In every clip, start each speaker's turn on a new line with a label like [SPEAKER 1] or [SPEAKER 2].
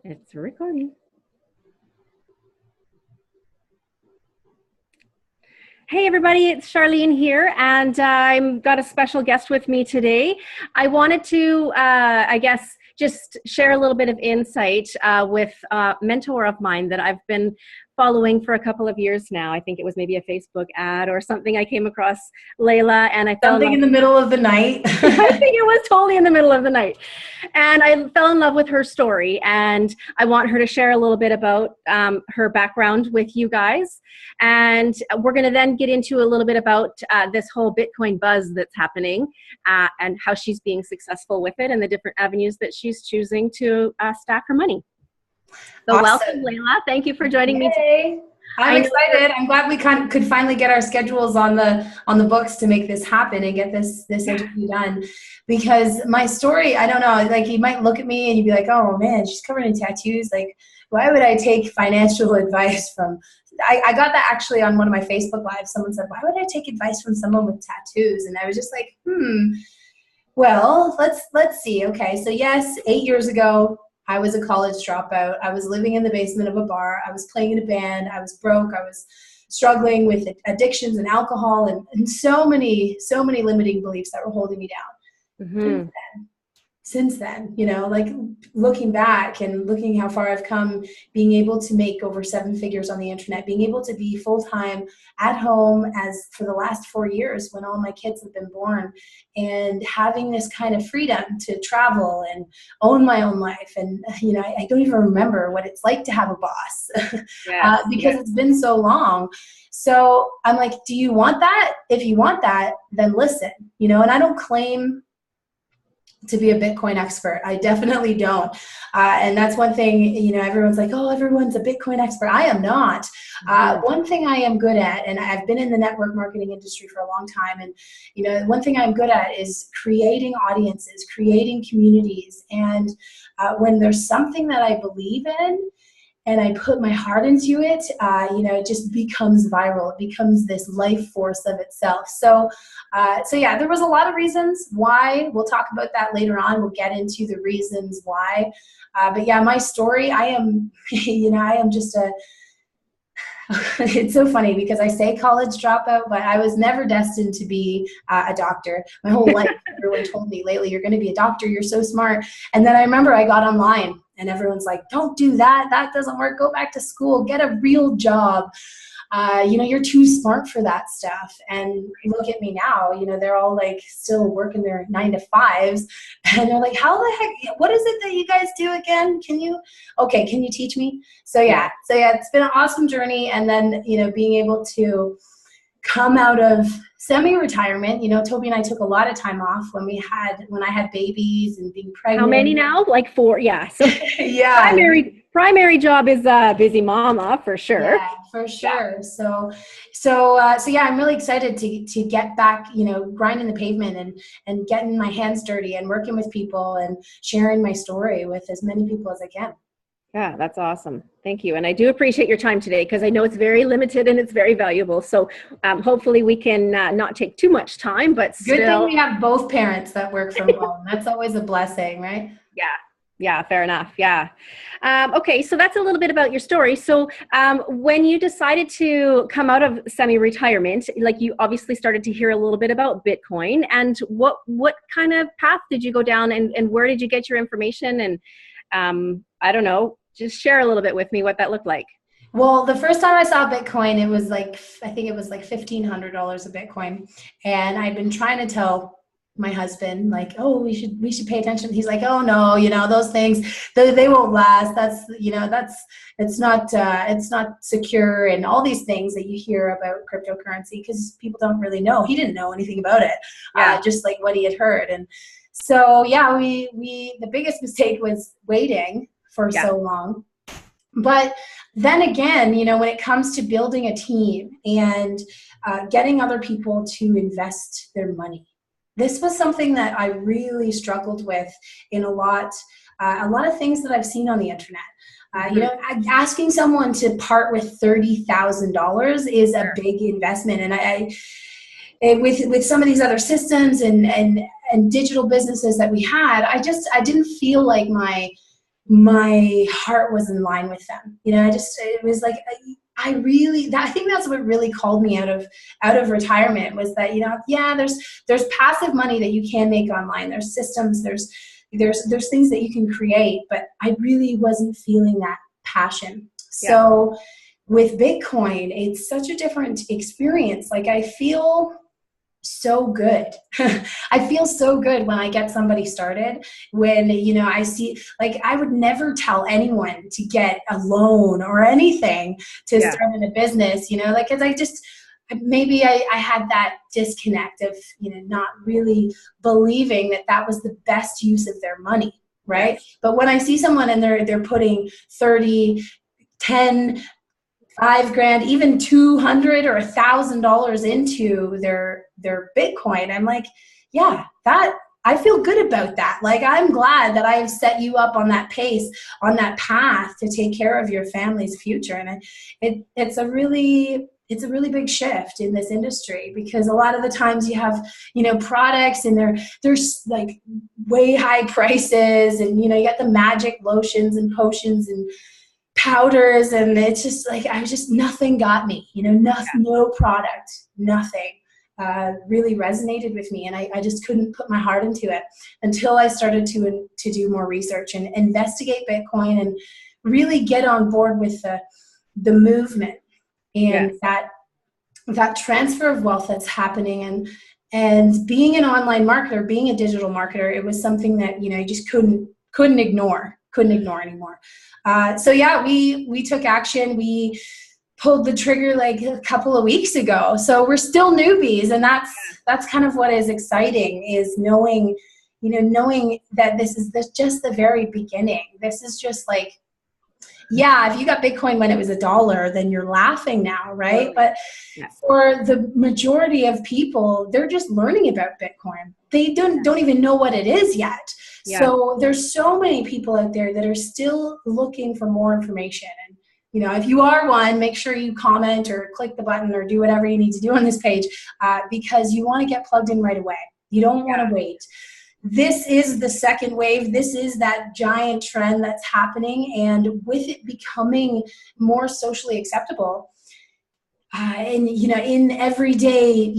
[SPEAKER 1] It's recording. Hey everybody, it's Charlene here, and I've got a special guest with me today. I wanted to, just share a little bit of insight with a mentor of mine that I've been following for a couple of years now. I think it was maybe a Facebook ad or something. I came across Layla, and I fell
[SPEAKER 2] something in the middle of the night.
[SPEAKER 1] I think it was totally in the middle of the night. And I fell in love with her story, and I want her to share a little bit about her background with you guys. And we're going to then get into a little bit about this whole Bitcoin buzz that's happening and how she's being successful with it and the different avenues that she's choosing to stack her money. So
[SPEAKER 2] Awesome.
[SPEAKER 1] welcome, Layla. Thank you for joining me today.
[SPEAKER 2] I'm excited. I'm glad we could finally get our schedules on the books to make this happen and get this interview done. Because my story, I don't know, like you might look at me and you'd be like, oh man, she's covered in tattoos. Like, why would I take financial advice from? I got that actually on one of my Facebook lives. Someone said, why would I take advice from someone with tattoos? And I was just like, well, let's see. Okay, so yes, 8 years ago, I was a college dropout. I was living in the basement of a bar. I was playing in a band. I was broke. I was struggling with addictions and alcohol and so many limiting beliefs that were holding me down.
[SPEAKER 1] Mm-hmm.
[SPEAKER 2] Since then, you know, like looking back and looking how far I've come, being able to make over 7 figures on the internet, being able to be full-time at home as for the last 4 years when all my kids have been born, and having this kind of freedom to travel and own my own life. And, you know, I don't even remember what it's like to have a boss because it's been so long. So I'm like, do you want that? If you want that, then listen, you know, and I don't claim to be a Bitcoin expert. I definitely don't. And that's one thing, you know, everyone's like, oh, everyone's a Bitcoin expert. I am not. One thing I am good at, and I've been in the network marketing industry for a long time. And, you know, one thing I'm good at is creating audiences, creating communities. And when there's something that I believe in, and I put my heart into it, you know, it just becomes viral. It becomes this life force of itself. So yeah, there was a lot of reasons why. We'll talk about that later on. We'll get into the reasons why. But yeah, my story, I am, you know, I am just it's so funny because I say college dropout, but I was never destined to be a doctor. My whole life, everyone told me, Layla, you're going to be a doctor. You're so smart. And then I remember I got online and everyone's like, don't do that. That doesn't work. Go back to school. Get a real job. You know, you're too smart for that stuff. And look at me now, you know, they're all like still working their 9 to 5s. And they're like, how the heck, what is it that you guys do again? Can you teach me? So yeah, it's been an awesome journey. And then, you know, being able to come out of semi-retirement, you know, Toby and I took a lot of time off when I had babies and being pregnant.
[SPEAKER 1] How many now? Like 4. Yeah. So
[SPEAKER 2] yeah.
[SPEAKER 1] Primary job is busy mama for sure.
[SPEAKER 2] Yeah, for sure. Yeah. So yeah, I'm really excited to get back, you know, grinding the pavement and getting my hands dirty and working with people and sharing my story with as many people as I can.
[SPEAKER 1] Yeah, that's awesome. Thank you. And I do appreciate your time today because I know it's very limited and it's very valuable. So hopefully we can not take too much time, but still.
[SPEAKER 2] Good thing we have both parents that work from home. That's always a blessing, right?
[SPEAKER 1] Yeah, fair enough. Yeah. Okay, so that's a little bit about your story. So when you decided to come out of semi-retirement, like you obviously started to hear a little bit about Bitcoin, and what kind of path did you go down and where did you get your information? And I don't know, just share a little bit with me what that looked like.
[SPEAKER 2] Well, the first time I saw Bitcoin, it was like, I think it was like $1,500 a Bitcoin. And I'd been trying to tell my husband, like, oh, we should pay attention. He's like, oh no, you know, those things, they won't last. That's, you know, it's not secure, and all these things that you hear about cryptocurrency because people don't really know. He didn't know anything about it, just like what he had heard. And so, yeah, the biggest mistake was waiting for so long. But then again, you know, when it comes to building a team and getting other people to invest their money, this was something that I really struggled with in a lot of things that I've seen on the internet. You know, asking someone to part with $30,000 is a big investment, and with some of these other systems and digital businesses that we had, I didn't feel like my my heart was in line with them. It was like, I think that's what really called me out of retirement, was that, yeah, there's passive money that you can make online. There's systems, there's things that you can create, but I really wasn't feeling that passion. So with Bitcoin, it's such a different experience. Like, I feel so good. I feel so good when I get somebody started, when, I see, like, I would never tell anyone to get a loan or anything to start in a business, like, cause maybe I had that disconnect of, not really believing that was the best use of their money. Right. Yes. But when I see someone and they're putting 30, 10, $5,000, even $200 or $1,000 into their Bitcoin, I'm like, yeah, I feel good about that. Like, I'm glad that I have set you up on that pace, on that path to take care of your family's future. And it's a really big shift in this industry, because a lot of the times you have, products and there's like way high prices, and, you got the magic lotions and potions and powders, and it's just like, nothing got me, no product, nothing really resonated with me. And I just couldn't put my heart into it until I started to do more research and investigate Bitcoin and really get on board with the movement and that transfer of wealth that's happening. And being an online marketer, being a digital marketer, it was something that, I just couldn't ignore anymore. So yeah, we took action. We pulled the trigger like a couple of weeks ago. So we're still newbies, and that's kind of what is exciting, is knowing that this is just the very beginning. This is just like, yeah, if you got Bitcoin when it was $1, then you're laughing now, right? But for the majority of people, they're just learning about Bitcoin. They don't even know what it is yet. Yeah. So there's so many people out there that are still looking for more information. And, if you are one, make sure you comment or click the button or do whatever you need to do on this page, because you want to get plugged in right away. You don't want to wait. This is the second wave. This is that giant trend that's happening. And with it becoming more socially acceptable, and, in everyday,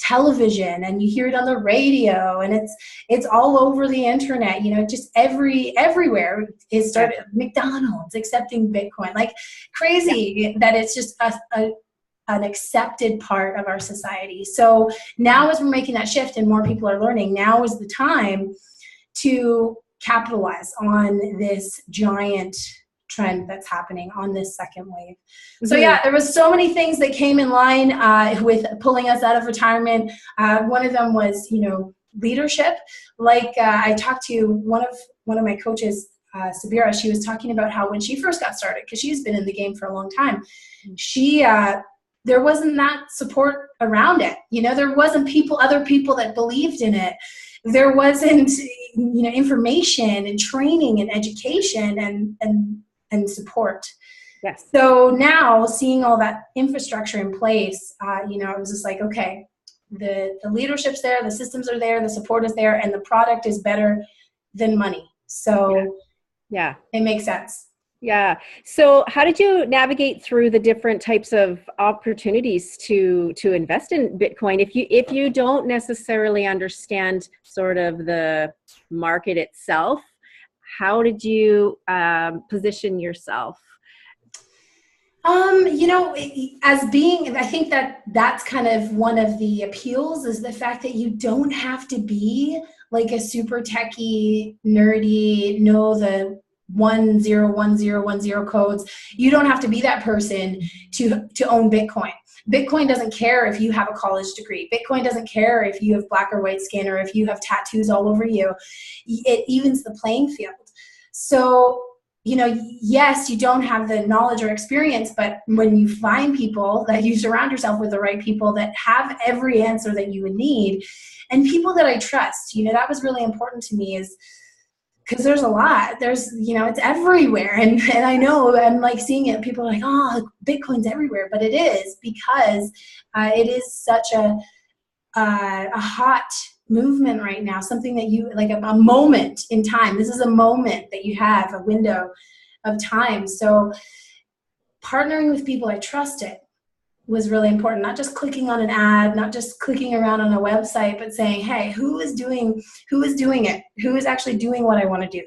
[SPEAKER 2] television, and you hear it on the radio, and it's all over the internet, just everywhere is started. McDonald's accepting Bitcoin, like crazy, that it's just an accepted part of our society. So now, as we're making that shift and more people are learning, now is the time to capitalize on this giant trend that's happening on this second wave. So yeah, there was so many things that came in line with pulling us out of retirement. One of them was, leadership. Like I talked to one of my coaches, Sabira. She was talking about how when she first got started, because she's been in the game for a long time, there wasn't that support around it. There wasn't other people that believed in it. There wasn't, information and training and education and support. Yes. So now, seeing all that infrastructure in place, it was just like, okay, the leadership's there, the systems are there, the support is there, and the product is better than money. So yeah, it makes sense.
[SPEAKER 1] Yeah. So how did you navigate through the different types of opportunities to invest in Bitcoin? If you don't necessarily understand sort of the market itself, how did you position yourself?
[SPEAKER 2] I think that's kind of one of the appeals, is the fact that you don't have to be like a super techie, nerdy, know the 101010 codes. You don't have to be that person to own Bitcoin. Bitcoin doesn't care if you have a college degree. Bitcoin doesn't care if you have black or white skin, or if you have tattoos all over you. It evens the playing field. So, yes, you don't have the knowledge or experience, but when you find people, that you surround yourself with the right people that have every answer that you would need, and people that I trust, that was really important to me, is because there's a lot. There's, it's everywhere. And I know I'm like seeing it. People are like, oh, Bitcoin's everywhere. But it is, because it is such a hot movement right now, something that you like, a moment in time. This is a moment that you have, a window of time. So partnering with people I trusted was really important. Not just clicking on an ad, not just clicking around on a website, but saying, hey, who is doing it? Who is actually doing what I want to do?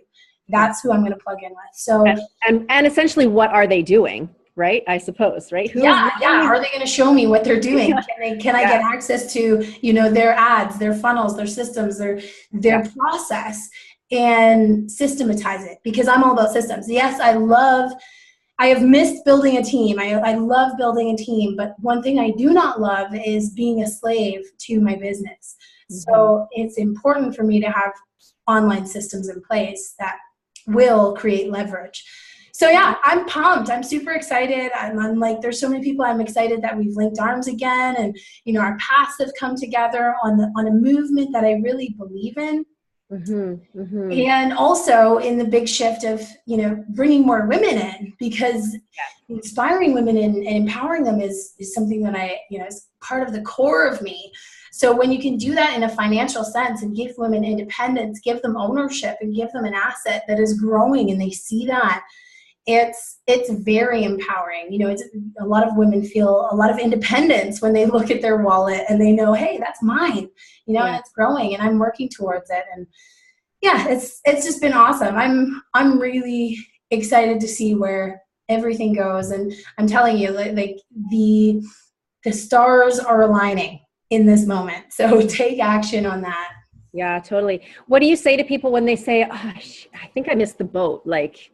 [SPEAKER 2] That's who I'm going to plug in with. So,
[SPEAKER 1] and essentially, what are they doing? Right? I suppose, right?
[SPEAKER 2] Yeah. Are they going to show me what they're doing? Can I get access to, their ads, their funnels, their systems, their process, and systematize it? Because I'm all about systems. Yes, I have missed building a team. I love building a team, but one thing I do not love is being a slave to my business. So it's important for me to have online systems in place that will create leverage. So yeah, I'm pumped. I'm super excited. I'm like, there's so many people. I'm excited that we've linked arms again, and our paths have come together on a movement that I really believe in. And also in the big shift of bringing more women in, because inspiring women and empowering them is something that I is part of the core of me. So when you can do that in a financial sense and give women independence, give them ownership, and give them an asset that is growing, and they see that, it's very empowering. It's a lot of women feel a lot of independence when they look at their wallet and they know, hey, that's mine, and it's growing, and I'm working towards it. And yeah, it's just been awesome. I'm really excited to see where everything goes, and I'm telling you, like the stars are aligning in this moment. So take action on that.
[SPEAKER 1] Yeah, totally. What do you say to people when they say, oh, I think I missed the boat? Like,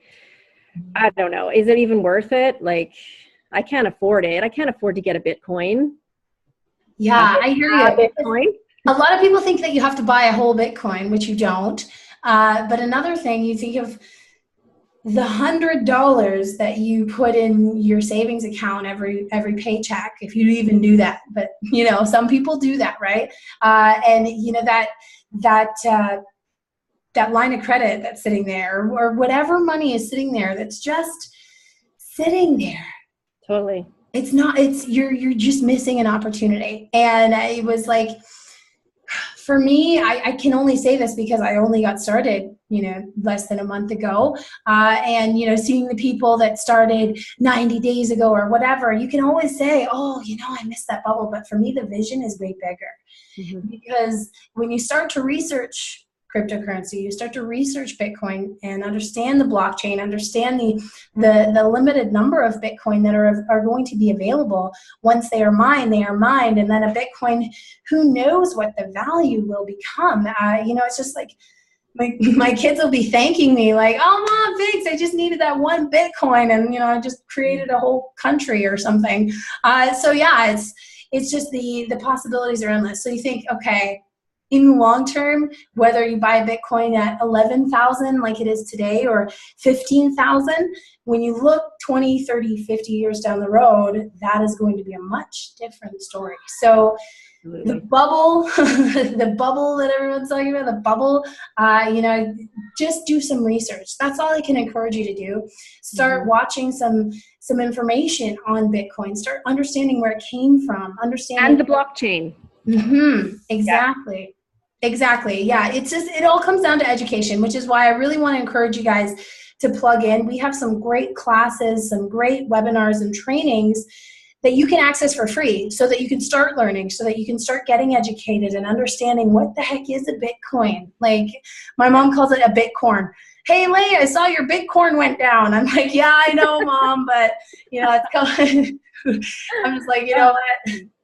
[SPEAKER 1] I don't know. Is it even worth it? Like, I can't afford it. I can't afford to get a Bitcoin.
[SPEAKER 2] Yeah, I hear you.
[SPEAKER 1] Bitcoin.
[SPEAKER 2] A lot of people think that you have to buy a whole Bitcoin, which you don't. But another thing, you think of the $100 that you put in your savings account every paycheck, if you even do that. But some people do that, right? And that line of credit that's sitting there, or whatever money is sitting there that's just sitting there.
[SPEAKER 1] Totally.
[SPEAKER 2] It's not, you're just missing an opportunity. And it was like, for me, I can only say this because I only got started, less than a month ago. And, seeing the people that started 90 days ago or whatever, you can always say, oh, I missed that bubble. But for me, the vision is way bigger. Because when you start to research cryptocurrency, you start to research Bitcoin and understand the blockchain, understand the limited number of Bitcoin that are going to be available. Once they are mined, and then a Bitcoin, who knows what the value will become. It's just like my kids will be thanking me like, oh, Mom, thanks, I just needed that one Bitcoin, and I just created a whole country or something. So yeah, it's just the possibilities are endless. So you think, okay, in the long term, whether you buy a Bitcoin at 11,000 like it is today, or 15,000, when you look 20, 30, 50 years down the road, that is going to be a much different story. So the bubble, the bubble that everyone's talking about, the bubble, just do some research. That's all I can encourage you to do. Start watching some information on Bitcoin. Start understanding where it came from.
[SPEAKER 1] And the blockchain.
[SPEAKER 2] Exactly. Yeah. Exactly. Yeah. It all comes down to education, which is why I really want to encourage you guys to plug in. We have some great classes, some great webinars and trainings that you can access for free, so that you can start learning, so that you can start getting educated and understanding what the heck is a Bitcoin. Like, my mom calls it a Bitcorn. Hey, Layla, I saw your Bitcoin went down. I'm like, yeah, I know, Mom, but it's going. I'm just like, what?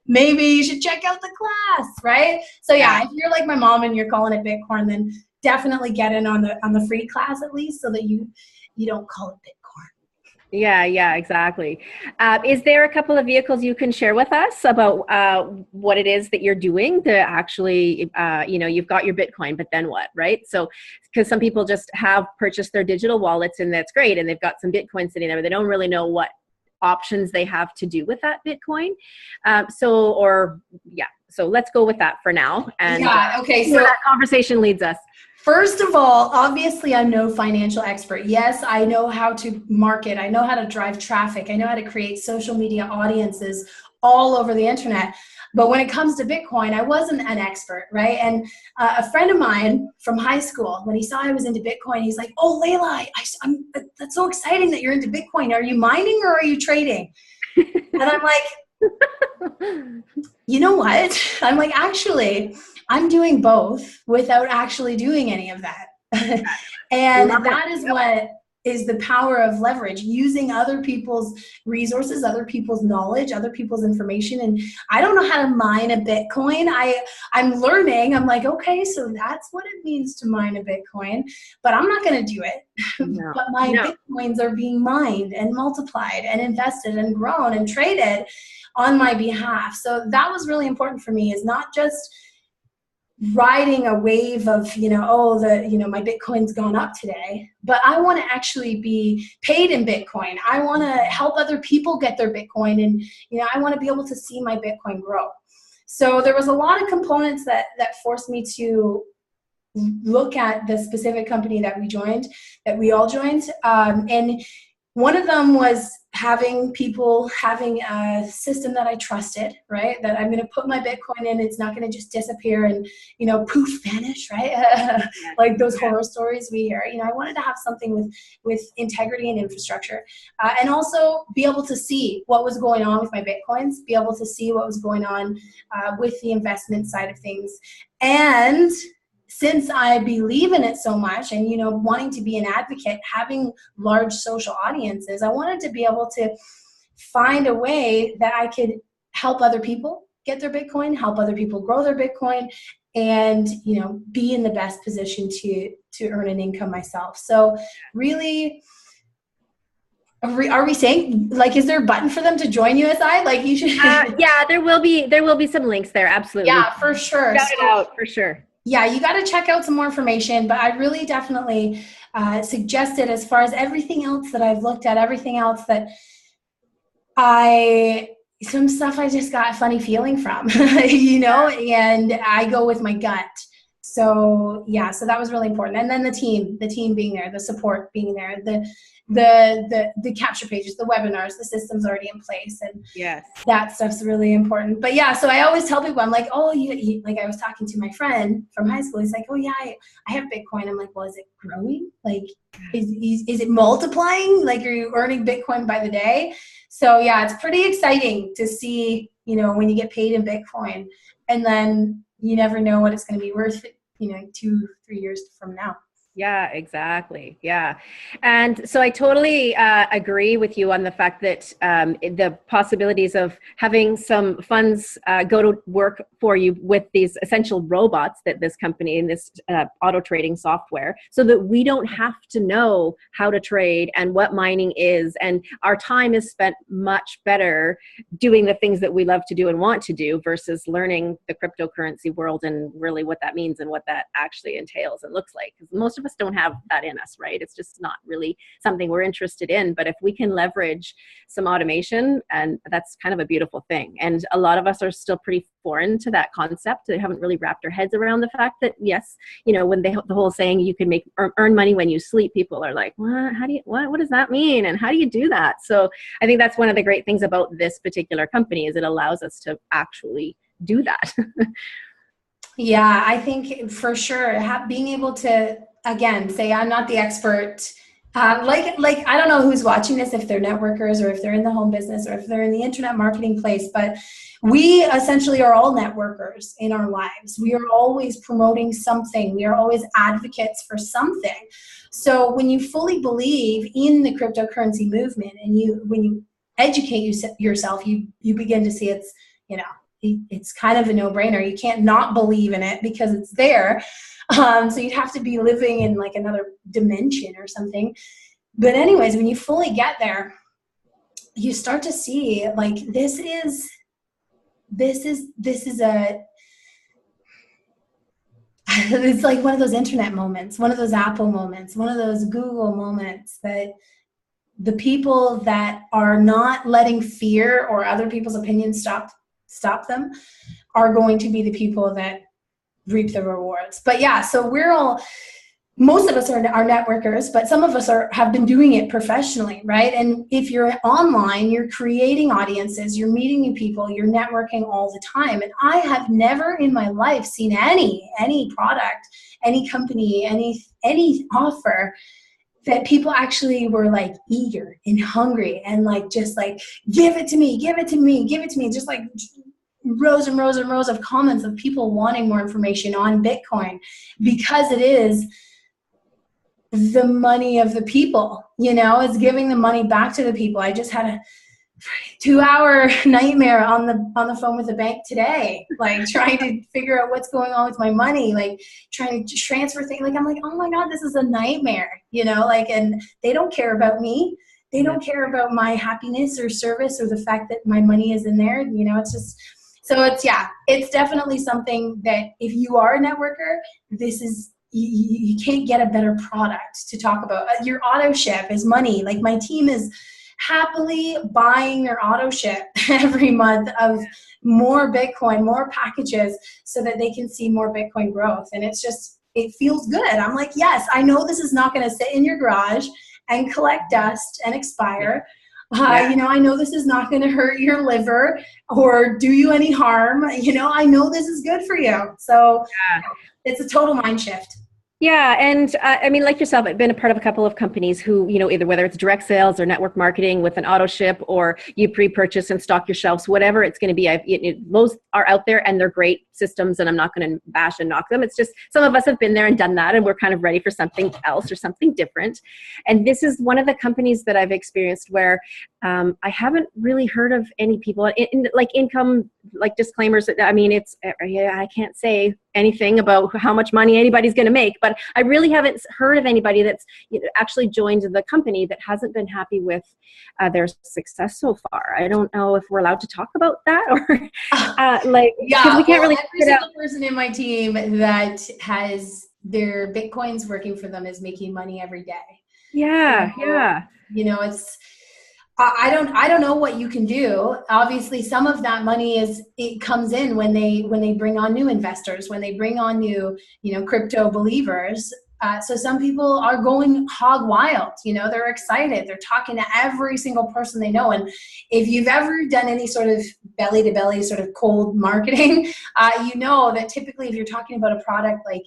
[SPEAKER 2] Maybe you should check out the class, right? So yeah, if you're like my mom and you're calling it Bitcoin, then definitely get in on the free class at least, so that you don't call it Bitcoin.
[SPEAKER 1] Yeah, exactly. Is there a couple of vehicles you can share with us about what it is that you're doing to actually, you've got your Bitcoin, but then what, right? So, because some people just have purchased their digital wallets, and that's great, and they've got some Bitcoin sitting there, but they don't really know what options they have to do with that Bitcoin. So let's go with that for now. And
[SPEAKER 2] okay.
[SPEAKER 1] So that conversation leads us.
[SPEAKER 2] First of all, obviously, I'm no financial expert. Yes, I know how to market. I know how to drive traffic. I know how to create social media audiences all over the internet. But when it comes to Bitcoin, I wasn't an expert, right? And a friend of mine from high school, when he saw I was into Bitcoin, he's like, "Oh, Layla, that's so exciting that you're into Bitcoin. Are you mining or are you trading?" And I'm like, you know what? I'm like, actually, I'm doing both without actually doing any of that. And that is what is the power of leverage, using other people's resources, other people's knowledge, other people's information. And I don't know how to mine a Bitcoin. I'm learning. I'm like, okay, so that's what it means to mine a Bitcoin, but I'm not going to do it.
[SPEAKER 1] No.
[SPEAKER 2] But my Bitcoins are being mined and multiplied and invested and grown and traded on my behalf. So that was really important for me, is not just riding a wave of, my Bitcoin's gone up today, but I want to actually be paid in Bitcoin. I want to help other people get their Bitcoin, and, I want to be able to see my Bitcoin grow. So there was a lot of components that forced me to look at the specific company that we all joined. And one of them was having a system that I trusted, right? That I'm going to put my Bitcoin in. It's not going to just disappear and, poof, vanish, right? Like those horror stories we hear. I wanted to have something with integrity and infrastructure, and also be able to see what was going on with my Bitcoins, be able to see what was going on with the investment side of things. And since I believe in it so much, and, wanting to be an advocate, having large social audiences, I wanted to be able to find a way that I could help other people get their Bitcoin, help other people grow their Bitcoin, and, be in the best position to earn an income myself. So really, are we saying, like, is there a button for them to join USI? Like, you should.
[SPEAKER 1] Yeah, there will be some links there. Absolutely.
[SPEAKER 2] Yeah, for sure.
[SPEAKER 1] Shout it out for sure.
[SPEAKER 2] Yeah, you got to check out some more information, but I really definitely suggest it. As far as everything else that I've looked at, everything else that some stuff I just got a funny feeling from, and I go with my gut. So yeah, so that was really important. And then the team being there, the support being there, the capture pages, the webinars, the systems already in place, and that stuff's really important. But yeah, so I always tell people, I'm like, oh, you like, I was talking to my friend from high school. He's like, oh yeah, I have Bitcoin. I'm like, well, is it growing? Like, is it multiplying? Like, are you earning Bitcoin by the day? So yeah, it's pretty exciting to see, when you get paid in Bitcoin, and then you never know what it's going to be worth, 2-3 years from now.
[SPEAKER 1] Yeah, exactly. Yeah. And so I totally agree with you on the fact that the possibilities of having some funds go to work for you with these essential robots that this company and this auto trading software, so that we don't have to know how to trade and what mining is. And our time is spent much better doing the things that we love to do and want to do versus learning the cryptocurrency world and really what that means and what that actually entails and looks like. Because most of us don't have that in us, right? It's just not really something we're interested in. But if we can leverage some automation, and that's kind of a beautiful thing. And a lot of us are still pretty foreign to that concept. They haven't really wrapped their heads around the fact that, yes, when the whole saying you can earn money when you sleep, people are like, what does that mean? And how do you do that? So I think that's one of the great things about this particular company, is it allows us to actually do that.
[SPEAKER 2] Yeah, I think for sure being able to, again, say I'm not the expert. Like I don't know who's watching this, if they're networkers or if they're in the home business or if they're in the internet marketing place, but we essentially are all networkers in our lives. We are always promoting something. We are always advocates for something. So when you fully believe in the cryptocurrency movement, and when you educate yourself, you begin to see it's kind of a no-brainer. You can't not believe in it because it's there. So you'd have to be living in like another dimension or something. But anyways, when you fully get there, you start to see like this is it's like one of those internet moments, one of those Apple moments, one of those Google moments, that the people that are not letting fear or other people's opinions stop them are going to be the people that reap the rewards. But yeah, so we're all most of us are networkers, but some of us have been doing it professionally, right? And if you're online, you're creating audiences, you're meeting new people, you're networking all the time. And I have never in my life seen any product, any company, any offer that people actually were like eager and hungry and like just like, give it to me, give it to me, give it to me, just like rows and rows and rows of comments of people wanting more information on Bitcoin, because it is the money of the people, it's giving the money back to the people. I just had a 2-hour nightmare on the phone with the bank today, like trying to figure out what's going on with my money, like trying to transfer things. Like, I'm like, oh my God, this is a nightmare, like, and they don't care about me. They don't care about my happiness or service or the fact that my money is in there. It's just, so it's definitely something that if you are a networker, this is, you can't get a better product to talk about. Your auto ship is money. Like, my team is happily buying their auto ship every month of more Bitcoin, more packages, so that they can see more Bitcoin growth. And it's just, it feels good. I'm like, yes, I know this is not going to sit in your garage and collect dust and expire. I know this is not going to hurt your liver or do you any harm. I know this is good for you. So it's a total mind shift.
[SPEAKER 1] Yeah. And I mean, like yourself, I've been a part of a couple of companies who, either whether it's direct sales or network marketing with an auto ship, or you pre-purchase and stock your shelves, whatever it's going to be. Those are out there and they're great systems, and I'm not going to bash and knock them. It's just some of us have been there and done that, and we're kind of ready for something else or something different. And this is one of the companies that I've experienced where I haven't really heard of any people in like income, like disclaimers. I mean, I can't say anything about how much money anybody's going to make, but I really haven't heard of anybody that's actually joined the company that hasn't been happy with their success so far. I don't know if we're allowed to talk about that, or because we can't really.
[SPEAKER 2] Every single person in my team that has their Bitcoins working for them is making money every day. It's. I don't know what you can do. Obviously, some of that money it comes in when they bring on new investors, when they bring on new, crypto believers. So some people are going hog wild. They're excited. They're talking to every single person they know. And if you've ever done any sort of belly to belly sort of cold marketing, you know that typically if you're talking about a product like,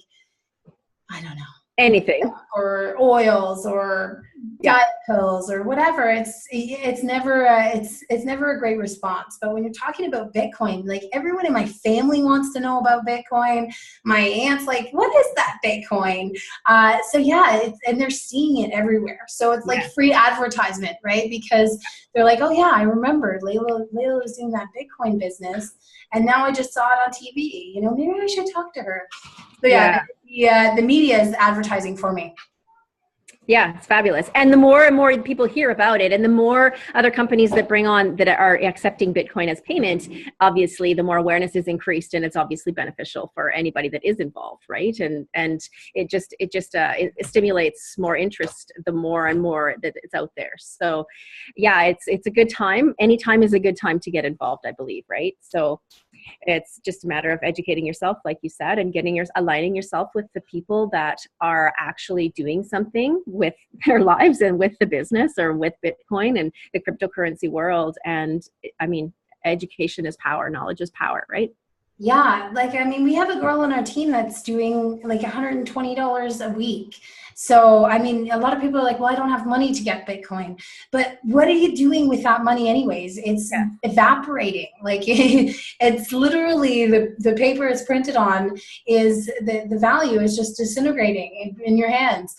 [SPEAKER 2] I don't know,
[SPEAKER 1] anything
[SPEAKER 2] or oils or diet pills or whatever, it's never a great response. But when you're talking about Bitcoin, like, everyone in my family wants to know about Bitcoin. My aunt's like, what is that Bitcoin? And they're seeing it everywhere. So it's like free advertisement, right? Because they're like, oh yeah, I remember Layla was doing that Bitcoin business, and now I just saw it on TV. Maybe I should talk to her. So the media is advertising for me.
[SPEAKER 1] Yeah, it's fabulous. And the more and more people hear about it, and the more other companies that are accepting Bitcoin as payment, obviously the more awareness is increased, and it's obviously beneficial for anybody that is involved, right? And it stimulates more interest the more and more that it's out there. So yeah, it's a good time. Any time is a good time to get involved, I believe, right? So it's just a matter of educating yourself, like you said, and aligning yourself with the people that are actually doing something with their lives and with the business or with Bitcoin and the cryptocurrency world. And I mean, education is power, knowledge is power, right?
[SPEAKER 2] Yeah, we have a girl on our team that's doing like $120 a week. So, a lot of people are like, well, I don't have money to get Bitcoin. But what are you doing with that money anyways? It's evaporating. Like, it's literally the paper it's printed on is the value is just disintegrating in your hands.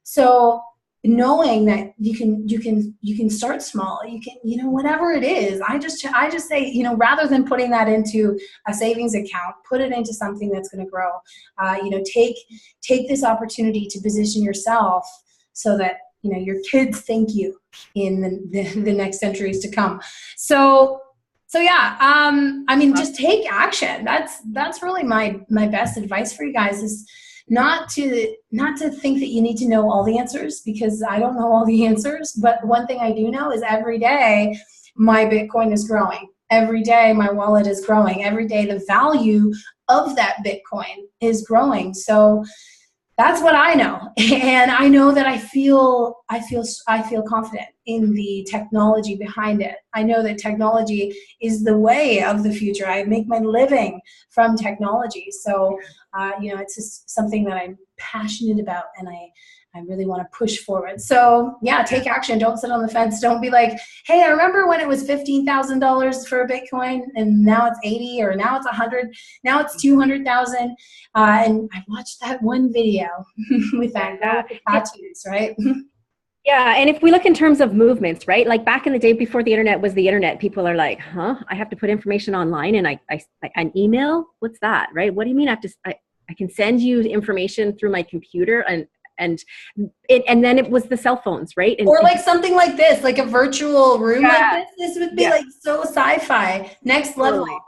[SPEAKER 2] So knowing that you can start small, you can, whatever it is, I just say, rather than putting that into a savings account, put it into something that's going to grow. Take this opportunity to position yourself so that, your kids thank you in the next centuries to come. So just take action. That's really my best advice for you guys, is not to think that you need to know all the answers, because I don't know all the answers. But one thing I do know is every day my Bitcoin is growing. Every day my wallet is growing. Every day the value of that Bitcoin is growing. So That's what I know. And I know that I feel confident in the technology behind it. I know that technology is the way of the future. I make my living from technology. So, it's just something that I'm passionate about, and I really want to push forward. So yeah, take action. Don't sit on the fence. Don't be like, hey, I remember when it was $15,000 for a Bitcoin and now it's 80, or now it's 100, now it's 200,000. And I watched that one video with that girl with the tattoos, right?
[SPEAKER 1] Yeah, and if we look in terms of movements, right? Like back in the day before the internet was the internet, people are like, huh, I have to put information online and I an email? What's that, right? What do you mean I can send you information through my computer and then it was the cell phones, right?
[SPEAKER 2] Or like something like this, like a virtual room like this. This would be like so sci-fi, next level.
[SPEAKER 1] Totally.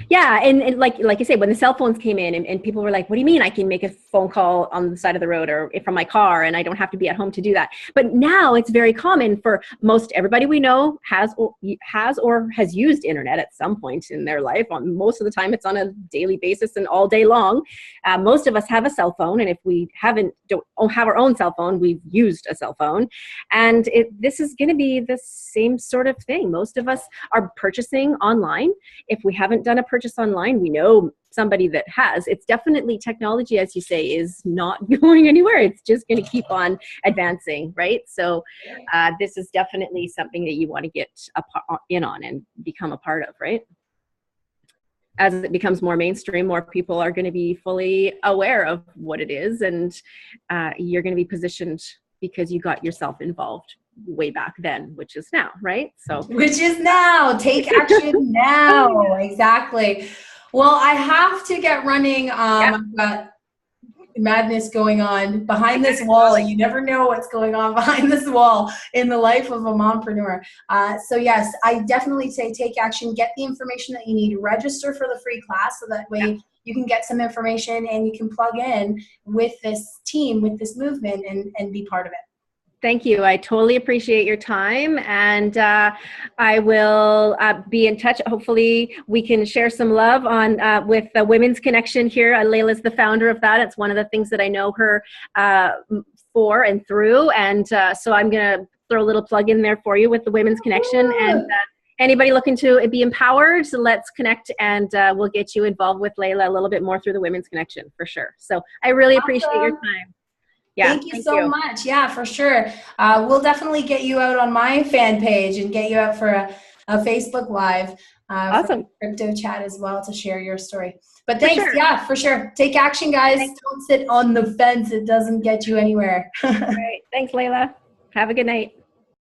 [SPEAKER 1] Yeah, and like you say, when the cell phones came in and people were like, what do you mean I can make a phone call on the side of the road or from my car and I don't have to be at home to do that? But now it's very common for most everybody we know has or has used internet at some point in their life. Most of the time it's on a daily basis and all day long. Most of us have a cell phone, and if we don't have our own cell phone, we've used a cell phone. And this is going to be the same sort of thing. Most of us are purchasing online. If we haven't done a purchase online, we know somebody that has. It's definitely, technology, as you say, is not going anywhere. It's just going to keep on advancing, right? So this is definitely something that you want to get in on and become a part of, right? As it becomes more mainstream, more people are going to be fully aware of what it is, and you're going to be positioned because you got yourself involved way back then, which is now, right? So
[SPEAKER 2] which is now. Take action now. Exactly. Well, I have to get running. I've got madness going on behind this wall. You never know what's going on behind this wall in the life of a mompreneur. So yes, I definitely say take action. Get the information that you need. Register for the free class so that way you can get some information and you can plug in with this team, with this movement, and be part of it.
[SPEAKER 1] Thank you. I totally appreciate your time, and I will be in touch. Hopefully we can share some love on with the Women's Connection here. Layla's the founder of that. It's one of the things that I know her for and through, and so I'm going to throw a little plug in there for you with the Women's Connection. And anybody looking to be empowered, so let's connect, and we'll get you involved with Layla a little bit more through the Women's Connection for sure. So I really appreciate your time. Yeah,
[SPEAKER 2] thank you so much. Yeah, for sure. We'll definitely get you out on my fan page and get you out for a Facebook Live
[SPEAKER 1] awesome.
[SPEAKER 2] for crypto chat as well to share your story. But thanks. Yeah, for sure. Take action, guys. Don't sit on the fence. It doesn't get you anywhere.
[SPEAKER 1] All right. Thanks, Layla. Have a good night.